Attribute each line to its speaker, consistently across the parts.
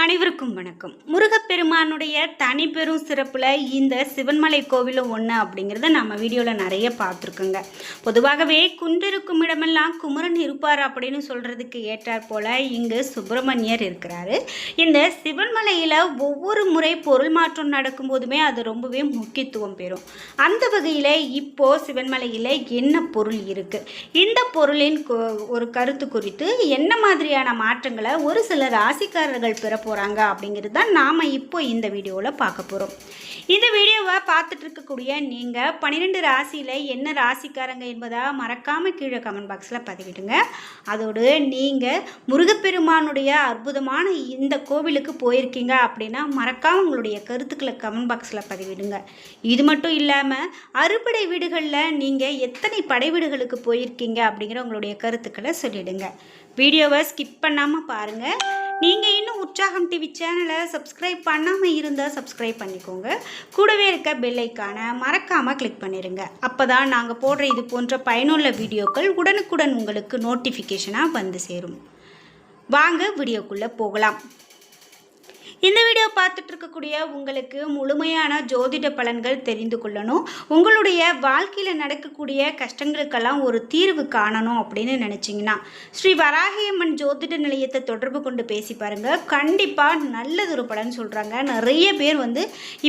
Speaker 1: அனைவருக்கும் வணக்கம். முருகப்பெருமானுடைய தனிப்பெரும் சிறப்பில் இந்த சிவன்மலை கோவிலும் ஒன்று அப்படிங்கிறத நம்ம வீடியோவில் நிறைய பார்த்துருக்கோங்க. பொதுவாகவே குன்றிருக்கும் இடமெல்லாம் குமரன் இருப்பார் அப்படின்னு சொல்கிறதுக்கு ஏற்றாற் போல் இங்கு சுப்பிரமணியர் இருக்கிறாரு. இந்த சிவன்மலையில் ஒவ்வொரு முறை பொருள் மாற்றம் நடக்கும்போதுமே அது ரொம்பவே முக்கியத்துவம் பெறும். அந்த வகையில் இப்போது சிவன்மலையில் என்ன பொருள் இருக்குது, இந்த பொருளின் ஒரு கருத்து குறித்து என்ன மாதிரியான மாற்றங்களை ஒரு சில ராசிக்காரர்கள் பெற போகிறாங்க அப்படிங்கிறது தான் நாம் இப்போ இந்த வீடியோவில் பார்க்க போகிறோம். இந்த வீடியோவை பார்த்துட்டு இருக்கக்கூடிய நீங்கள் 12 ராசியில் என்ன ராசிக்காரங்க என்பதை மறக்காமல் கீழே கமெண்ட் பாக்ஸில் பதிவிடுங்க. அதோடு நீங்கள் முருகப்பெருமானுடைய அற்புதமான இந்த கோவிலுக்கு போயிருக்கீங்க அப்படின்னா மறக்காமல் உங்களுடைய கருத்துக்களை கமெண்ட் பாக்ஸில் பதிவிடுங்க. இது மட்டும் இல்லாமல் அறுபடை வீடுகளில் நீங்கள் எத்தனை படை வீடுகளுக்கு போயிருக்கீங்க அப்படிங்கிற உங்களுடைய கருத்துக்களை சொல்லிவிடுங்க. வீடியோவை ஸ்கிப் பண்ணாமல் பாருங்கள். நீங்கள் இன்னும் உற்சாகம் டிவி சேனலை சப்ஸ்கிரைப் பண்ணாமல் இருந்தால் சப்ஸ்கிரைப் பண்ணிக்கோங்க. கூடவே இருக்க பெல் ஐக்கானை மறக்காமல் கிளிக் பண்ணிடுங்க. அப்போ தான் நாங்கள் போடுற இது போன்ற பயனுள்ள வீடியோக்கள் உடனுக்குடன் உங்களுக்கு நோட்டிஃபிகேஷனாக வந்து சேரும். வாங்க வீடியோக்குள்ளே போகலாம். இந்த வீடியோ பார்த்துட்டு இருக்கக்கூடிய உங்களுக்கு முழுமையான ஜோதிட பலன்கள் தெரிந்து கொள்ளணும், உங்களுடைய வாழ்க்கையில் நடக்கக்கூடிய கஷ்டங்களுக்கெல்லாம் ஒரு தீர்வு காணணும் அப்படின்னு நினச்சிங்கன்னா ஸ்ரீ வராகியம்மன் ஜோதிட நிலையத்தை தொடர்பு கொண்டு பேசி பாருங்கள். கண்டிப்பாக நல்லதொரு பலன் சொல்கிறாங்க. நிறைய பேர்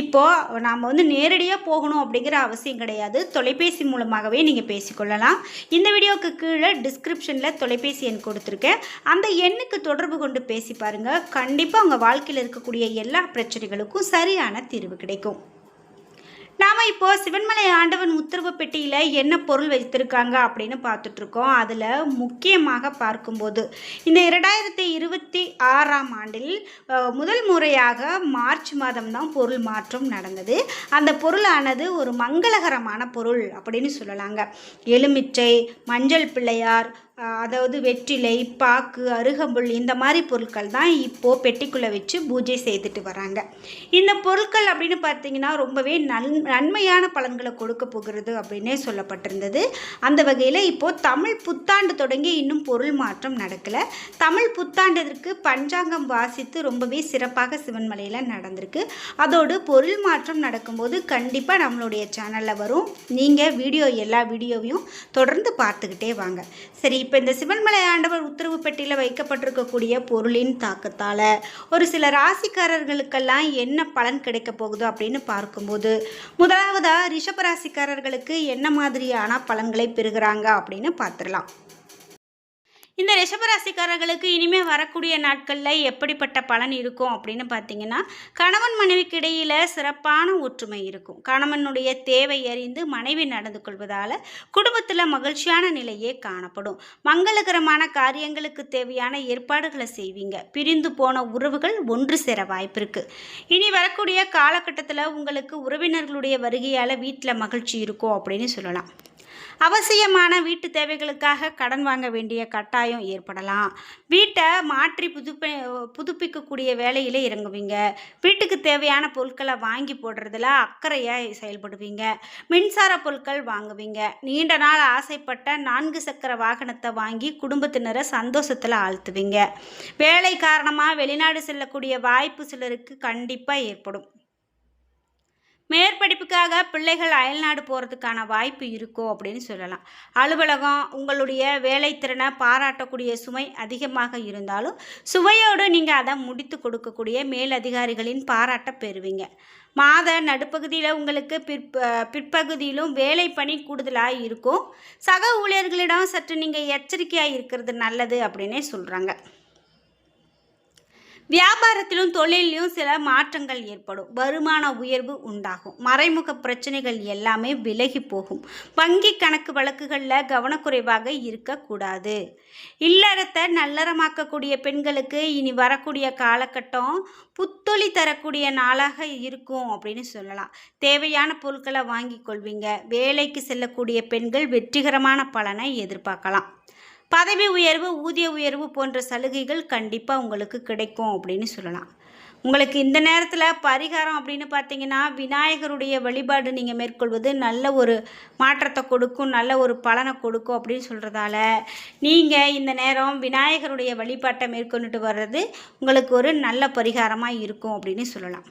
Speaker 1: இப்போது நாம் நேரடியாக போகணும் அப்படிங்கிற அவசியம் கிடையாது. தொலைபேசி மூலமாகவே நீங்கள் பேசிக்கொள்ளலாம். இந்த வீடியோவுக்கு கீழே டிஸ்கிரிப்ஷனில் தொலைபேசி எண் கொடுத்துருக்கேன். அந்த எண்ணுக்கு தொடர்பு கொண்டு பேசி பாருங்கள். கண்டிப்பாக உங்கள் வாழ்க்கையில் இருக்கக்கூடிய எல்லா பிரச்சனைகளுக்கும் சரியான தீர்வு கிடைக்கும். நாம் இப்போ சிவன்மலை ஆண்டவன் உத்தரவு பெட்டியில் என்ன பொருள் வைத்திருக்காங்க அப்படின்னு பார்த்துட்ருக்கோம். அதில் முக்கியமாக பார்க்கும்போது இந்த 2026ஆம் ஆண்டில் முதல் முறையாக மார்ச் மாதம் தான் பொருள் மாற்றம் நடந்தது. அந்த பொருளானது ஒரு மங்களகரமான பொருள் அப்படின்னு சொல்லலாங்க. எலுமிச்சை, மஞ்சள் பிள்ளையார், அதாவது வெற்றிலை, பாக்கு, அருகம்புல், இந்த மாதிரி பொருட்கள் தான் இப்போது பெட்டிக்குள்ளே வச்சு பூஜை செய்துட்டு வராங்க. இந்த பொருட்கள் அப்படின்னு பார்த்தீங்கன்னா ரொம்பவே நன்மையான பலன்களை கொடுக்க போகிறது அப்படின்னே சொல்லப்பட்டிருந்தது. அந்த வகையில் இப்போது தமிழ் புத்தாண்டு தொடங்கி இன்னும் பொருள் மாற்றம் நடக்கலை. தமிழ் புத்தாண்டிற்கு பஞ்சாங்கம் வாசித்து ரொம்பவே சிறப்பாக சிவன்மலையில் நடந்திருக்கு. அதோடு பொருள் மாற்றம் நடக்கும்போது கண்டிப்பாக நம்மளுடைய சேனலில் வரும். நீங்கள் எல்லா வீடியோவையும் தொடர்ந்து பார்த்துக்கிட்டே வாங்க. சரி, இப்போ இந்த சிவன்மலை ஆண்டவர் உத்தரவு பெட்டியில் வைக்கப்பட்டிருக்கக்கூடிய பொருளின் தாக்கத்தால் ஒரு சில ராசிக்காரர்களுக்கெல்லாம் என்ன பலன் கிடைக்க போகுது அப்படின்னு பார்க்கும்போது முதலாவதாக ரிஷபராசிக்காரர்களுக்கு என்ன மாதிரியான பலன்களை பெறுகிறாங்க அப்படின்னு பார்த்துடலாம். இந்த ரிஷபராசிக்காரர்களுக்கு இனிமேல் வரக்கூடிய நாட்களில் எப்படிப்பட்ட பலன் இருக்கும் அப்படின்னு பார்த்தீங்கன்னா, கணவன் மனைவிக்கு இடையில் சிறப்பான ஒற்றுமை இருக்கும். கணவனுடைய தேவை அறிந்து மனைவி நடந்து கொள்வதால் குடும்பத்தில் மகிழ்ச்சியான நிலையே காணப்படும். மங்களகரமான காரியங்களுக்கு தேவையான ஏற்பாடுகளை செய்வீங்க. பிரிந்து போன உறவுகள் ஒன்று சேர வாய்ப்பு இருக்குது. இனி வரக்கூடிய காலகட்டத்தில் உங்களுக்கு உறவினர்களுடைய வருகையால் வீட்டில் மகிழ்ச்சி இருக்கும் அப்படின்னு சொல்லலாம். அவசியமான வீட்டு தேவைகளுக்காக கடன் வாங்க வேண்டிய கட்டாயம் ஏற்படலாம். வீட்டை மாற்றி புதுப்பிக்கக்கூடிய வேலையில் இறங்குவீங்க. வீட்டுக்கு தேவையான பொருட்களை வாங்கி போடுறதுல அக்கறையாக செயல்படுவீங்க. மின்சார பொருட்கள் வாங்குவீங்க. நீண்ட நாள் ஆசைப்பட்ட 4 சக்கர வாகனத்தை வாங்கி குடும்பத்தினரை சந்தோஷத்தில் ஆழ்த்துவீங்க. வேலை காரணமாக வெளிநாடு செல்லக்கூடிய வாய்ப்பு சிலருக்கு கண்டிப்பாக ஏற்படும். மேற்படிப்புக்காக பிள்ளைகள் அயல்நாடு போகிறதுக்கான வாய்ப்பு இருக்கும் அப்படின்னு சொல்லலாம். அலுவலகம் உங்களுடைய வேலைத்திறனை பாராட்டக்கூடிய சுமை அதிகமாக இருந்தாலும் சுவையோடு நீங்கள் அதை முடித்து கொடுக்கக்கூடிய மேலதிகாரிகளின் பாராட்ட பெறுவீங்க. மாத நடுப்பகுதியில் உங்களுக்கு பிற்பகுதியிலும் வேலை பணி கூடுதலாக இருக்கும். சக ஊழியர்களிடம் சற்று நீங்கள் எச்சரிக்கையாக இருக்கிறது நல்லது அப்படின்னே சொல்கிறாங்க. வியாபாரத்திலும் தொழிலையும் சில மாற்றங்கள் ஏற்படும். வருமான உயர்வு உண்டாகும். மறைமுக பிரச்சனைகள் எல்லாமே விலகி போகும். வங்கி கணக்கு வழக்குகளில் கவனக்குறைவாக இருக்கக்கூடாது. இல்லறத்தை நல்லறமாக்கக்கூடிய பெண்களுக்கு இனி வரக்கூடிய காலகட்டம் புத்தொளி தரக்கூடிய நாளாக இருக்கும் அப்படின்னு சொல்லலாம். தேவையான பொருட்களை வாங்கி கொள்வீங்க. வேலைக்கு செல்லக்கூடிய பெண்கள் வெற்றிகரமான பலனை எதிர்பார்க்கலாம். பதவி உயர்வு, ஊதிய உயர்வு போன்ற சலுகைகள் கண்டிப்பாக உங்களுக்கு கிடைக்கும் அப்படின்னு சொல்லலாம். உங்களுக்கு இந்த நேரத்தில் பரிகாரம் அப்படின்னு பார்த்தீங்கன்னா, விநாயகருடைய வழிபாடு நீங்கள் மேற்கொள்வது நல்ல ஒரு மாற்றத்தை கொடுக்கும், நல்ல ஒரு பலனை கொடுக்கும் அப்படின்னு சொல்கிறதால, நீங்கள் இந்த நேரம் விநாயகருடைய வழிபாட்டை மேற்கொண்டுட்டு வர்றது உங்களுக்கு ஒரு நல்ல பரிகாரமாக இருக்கும் அப்படின்னு சொல்லலாம்.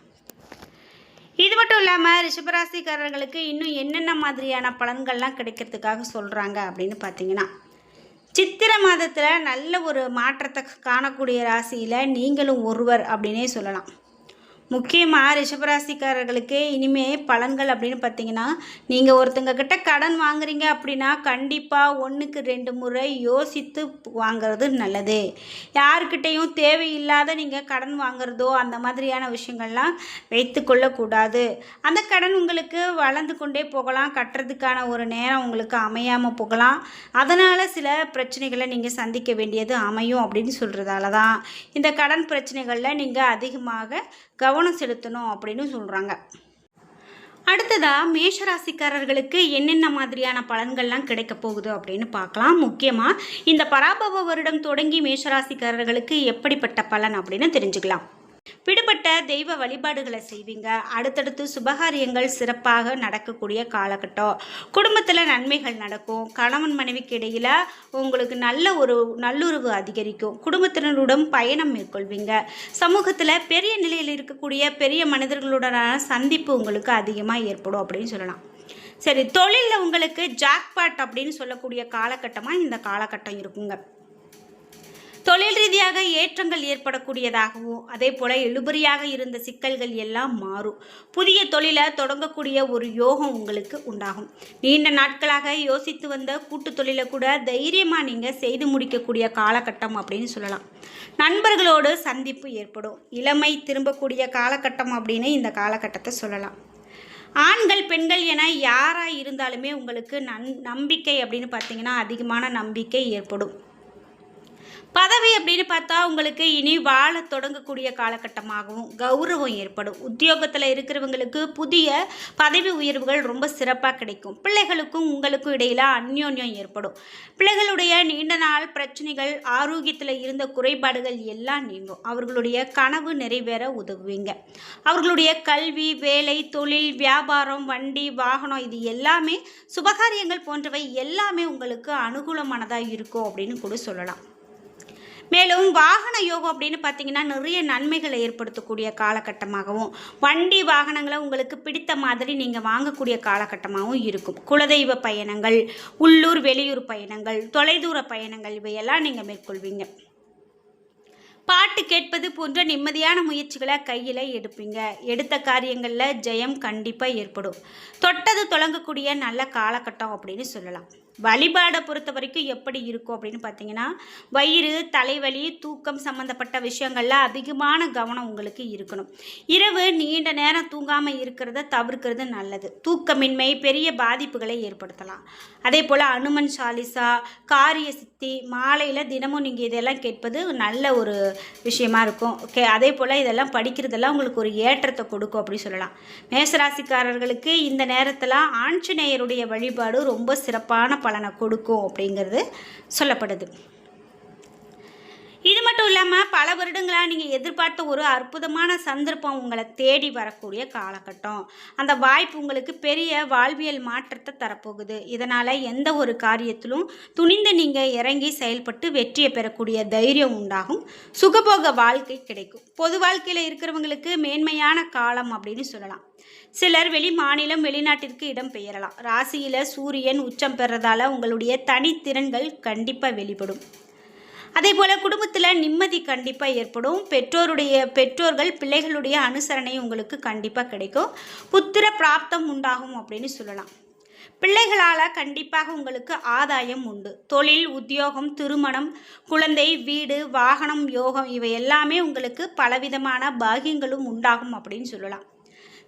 Speaker 1: இது மட்டும் இல்லாமல் ரிஷபராசிக்காரர்களுக்கு இன்னும் என்னென்ன மாதிரியான பலன்கள்லாம் கிடைக்கிறதுக்காக சொல்கிறாங்க அப்படின்னு பார்த்தீங்கன்னா, சித்திரை மாதத்தில் நல்ல ஒரு மாற்றத்தை காணக்கூடிய ராசியில் நீங்களும் ஒருவர் அப்படின்னே சொல்லலாம். முக்கியமாக ரிஷபராசிக்காரர்களுக்கு இனிமேல் பலன்கள் அப்படின்னு பார்த்தீங்கன்னா, நீங்கள் ஒருத்தங்க கிட்ட கடன் வாங்குறீங்க அப்படின்னா கண்டிப்பாக 1க்கு 2 முறை யோசித்து வாங்கிறது நல்லது. யாருக்கிட்டையும் தேவையில்லாத நீங்கள் கடன் வாங்குறதோ அந்த மாதிரியான விஷயங்கள்லாம் வைத்து கொள்ளக்கூடாது. அந்த கடன் உங்களுக்கு வளர்ந்து கொண்டே போகலாம், கட்டுறதுக்கான ஒரு நேரம் உங்களுக்கு அமையாமல் போகலாம். அதனால் சில பிரச்சனைகளை நீங்கள் சந்திக்க வேண்டியது அமையும் அப்படின்னு சொல்கிறதால தான் இந்த கடன் பிரச்சனைகளில் நீங்கள் அதிகமாக கவனம் செலுத்தணும் அப்படின்னு சொல்கிறாங்க. அடுத்ததாக மேஷராசிக்காரர்களுக்கு என்னென்ன மாதிரியான பலன்கள்லாம் கிடைக்க போகுது அப்படின்னு பார்க்கலாம். முக்கியமாக இந்த பராபவ வருடம் தொடங்கி மேஷராசிக்காரர்களுக்கு எப்படிப்பட்ட பலன் அப்படின்னு தெரிஞ்சுக்கலாம். விடுபட்ட தெய்வ வழிபாடுகளை செய்வீங்க. அடுத்தடுத்து சுபகாரியங்கள் சிறப்பாக நடக்கக்கூடிய காலகட்டம். குடும்பத்தில் நன்மைகள் நடக்கும். கணவன் மனைவிக்கு இடையில் உங்களுக்கு நல்ல ஒரு நல்லுறவு அதிகரிக்கும். குடும்பத்தினருடன் பயணம் மேற்கொள்வீங்க. சமூகத்தில் பெரிய நிலையில் இருக்கக்கூடிய பெரிய மனிதர்களுடனான சந்திப்பு உங்களுக்கு அதிகமாக ஏற்படும் அப்படின்னு சொல்லலாம். சரி, தொழிலில் உங்களுக்கு ஜாக்பாட் அப்படின்னு சொல்லக்கூடிய காலகட்டமாக இந்த காலகட்டம் இருக்குங்க. தொழில் ரீதியாக ஏற்றங்கள் ஏற்படக்கூடியதாகவும் அதே போல் இழுபறியாக இருந்த சிக்கல்கள் எல்லாம் மாறும். புதிய தொழிலை தொடங்கக்கூடிய ஒரு யோகம் உங்களுக்கு உண்டாகும். நீண்ட நாட்களாக யோசித்து வந்த கூட்டு தொழிலை கூட தைரியமாக நீங்கள் செய்து முடிக்கக்கூடிய காலகட்டம் அப்படின்னு சொல்லலாம். நண்பர்களோடு சந்திப்பு ஏற்படும். இளமை திரும்பக்கூடிய காலகட்டம் அப்படின்னு இந்த காலகட்டத்தை சொல்லலாம். ஆண்கள் பெண்கள் என யாராக இருந்தாலுமே உங்களுக்கு நம்பிக்கை அப்படின்னு பார்த்தீங்கன்னா அதிகமான நம்பிக்கை ஏற்படும். பதவி அப்படின்னு பார்த்தா உங்களுக்கு இனி வாழ தொடங்கக்கூடிய காலகட்டமாகவும் கௌரவம் ஏற்படும். உத்தியோகத்தில் இருக்கிறவங்களுக்கு புதிய பதவி உயர்வுகள் ரொம்ப சிறப்பாக கிடைக்கும். பிள்ளைகளுக்கும் உங்களுக்கும் இடையில் அந்யோன்யம் ஏற்படும். பிள்ளைகளுடைய நீண்ட நாள் பிரச்சனைகள், ஆரோக்கியத்தில் இருந்த குறைபாடுகள் எல்லாம் நீங்கும். அவர்களுடைய கனவு நிறைவேற உதவுவீங்க. அவர்களுடைய கல்வி, வேலை, தொழில், வியாபாரம், வண்டி, வாகனம் இது எல்லாமே சுபகாரியங்கள் போன்றவை எல்லாமே உங்களுக்கு அனுகூலமானதாக இருக்கும் அப்படின்னு கூட சொல்லலாம். மேலும் வாகன யோகம் அப்படின்னு பார்த்தீங்கன்னா நிறைய நன்மைகளை ஏற்படுத்தக்கூடிய காலகட்டமாகவும் வண்டி வாகனங்களை உங்களுக்கு பிடித்த மாதிரி நீங்கள் வாங்கக்கூடிய காலகட்டமாகவும் இருக்கும். குலதெய்வ பயணங்கள், உள்ளூர் வெளியூர் பயணங்கள், தொலைதூர பயணங்கள் இவையெல்லாம் நீங்கள் மேற்கொள்வீங்க. பாட்டு கேட்பது போன்ற நிம்மதியான முயற்சிகளை கையில் எடுப்பீங்க. எடுத்த காரியங்களில் ஜெயம் கண்டிப்பாக ஏற்படும். தொட்டது தொடங்கக்கூடிய நல்ல காலகட்டம் அப்படின்னு சொல்லலாம். வழிபாடை பொறுத்த வரைக்கும் எப்படி இருக்கும் அப்படின்னு பார்த்தீங்கன்னா, வயிறு, தலைவலி, தூக்கம் சம்மந்தப்பட்ட விஷயங்களில் அதிகமான கவனம் உங்களுக்கு இருக்கணும். இரவு நீண்ட நேரம் தூங்காமல் இருக்கிறத தவிர்க்கிறது நல்லது. தூக்கமின்மை பெரிய பாதிப்புகளை ஏற்படுத்தலாம். அதே போல் அனுமன் சாலிசா, காரிய சித்தி மாலையில் தினமும் நீங்கள் இதெல்லாம் கேட்பது நல்ல ஒரு விஷயமா இருக்கும். அதே போல் இதெல்லாம் படிக்கிறதெல்லாம் உங்களுக்கு ஒரு ஏற்றத்தை கொடுக்கும் அப்படின்னு சொல்லலாம். மேசராசிக்காரர்களுக்கு இந்த நேரத்தில் ஆஞ்சநேயருடைய வழிபாடு ரொம்ப சிறப்பான பலனை கொடுக்கும் அப்படிங்கிறது சொல்லப்படுது. இது மட்டும் இல்லாமல் பல வருடங்களாக நீங்கள் எதிர்பார்த்த ஒரு அற்புதமான சந்தர்ப்பம் உங்களை தேடி வரக்கூடிய காலகட்டம். அந்த வாய்ப்பு உங்களுக்கு பெரிய வாழ்வியல் மாற்றத்தை தரப்போகுது. இதனால் எந்த ஒரு காரியத்திலும் துணிந்து நீங்கள் இறங்கி செயல்பட்டு வெற்றியை பெறக்கூடிய தைரியம் உண்டாகும். சுகபோக வாழ்க்கை கிடைக்கும். பொது வாழ்க்கையில் இருக்கிறவங்களுக்கு மேன்மையான காலம் அப்படின்னு சொல்லலாம். சிலர் வெளி மாநிலம், வெளிநாட்டிற்கு இடம் பெயரலாம். ராசியில் சூரியன் உச்சம் பெறதால உங்களுடைய தனித்திறன்கள் கண்டிப்பாக வெளிப்படும். அதே போல் குடும்பத்தில் நிம்மதி கண்டிப்பாக ஏற்படும். பெற்றோர்கள் பிள்ளைகளுடைய அனுசரணை உங்களுக்கு கண்டிப்பாக கிடைக்கும். புத்திர பிராப்தம் உண்டாகும் அப்படின்னு சொல்லலாம். பிள்ளைகளால் கண்டிப்பாக உங்களுக்கு ஆதாயம் உண்டு. தொழில், உத்தியோகம், திருமணம், குழந்தை, வீடு, வாகனம், யோகம் இவை எல்லாமே உங்களுக்கு பலவிதமான பாகியங்களும் உண்டாகும் அப்படின்னு சொல்லலாம்.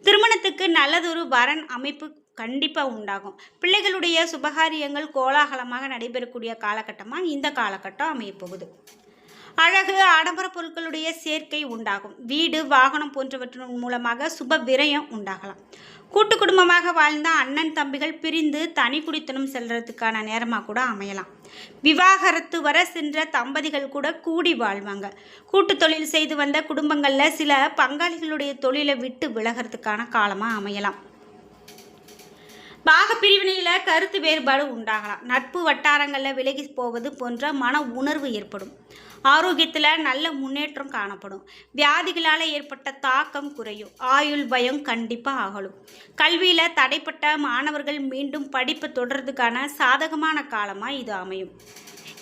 Speaker 1: திருமணத்துக்கு நல்லதொரு வரன் அமைப்பு கண்டிப்பாக உண்டாகும். பிள்ளைகளுடைய சுபகாரியங்கள் கோலாகலமாக நடைபெறக்கூடிய காலகட்டமாக இந்த காலகட்டம் அமையப்போகுது. அழகு, ஆடம்பர பொருட்களுடைய சேர்க்கை உண்டாகும். வீடு, வாகனம் போன்றவற்றின் மூலமாக சுப விரயம் உண்டாகலாம். கூட்டு குடும்பமாக வாழ்ந்த அண்ணன் தம்பிகள் பிரிந்து தனி குடித்தனம் செல்றதுக்கான நேரமாக கூட அமையலாம். விவாகரத்து வர சென்ற தம்பதிகள் கூட கூடி வாழ்வாங்க. கூட்டு தொழில் செய்து வந்த குடும்பங்களில் சில பங்காளிகளுடைய தொழிலை விட்டு விலகிறதுக்கான காலமாக அமையலாம். பாக பிரிவினையில் கருத்து வேறுபாடு உண்டாகலாம். நட்பு வட்டாரங்களில் விலகி போவது போன்ற மன உணர்வு ஏற்படும். ஆரோக்கியத்தில் நல்ல முன்னேற்றம் காணப்படும். வியாதிகளால் ஏற்பட்ட தாக்கம் குறையும். ஆயுள் பயம் கண்டிப்பாக அகலும். கல்வியில் தடைப்பட்ட மாணவர்கள் மீண்டும் படிப்பு தொடர்றதுக்கான சாதகமான காலமாக இது அமையும்.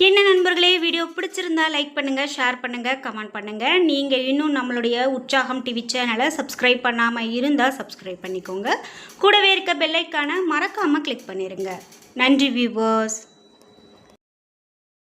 Speaker 1: என்ன நண்பர்களே, வீடியோ பிடிச்சிருந்தா லைக் பண்ணுங்கள், ஷேர் பண்ணுங்கள், கமெண்ட் பண்ணுங்கள். நீங்கள் இன்னும் நம்மளுடைய உற்சாகம் டிவி சேனலை சப்ஸ்கிரைப் பண்ணாமல் இருந்தால் சப்ஸ்கிரைப் பண்ணிக்கோங்க. கூடவே இருக்க பெல் ஐக்கானை மறக்காமல் கிளிக் பண்ணிடுங்க. நன்றி வியூவர்ஸ்.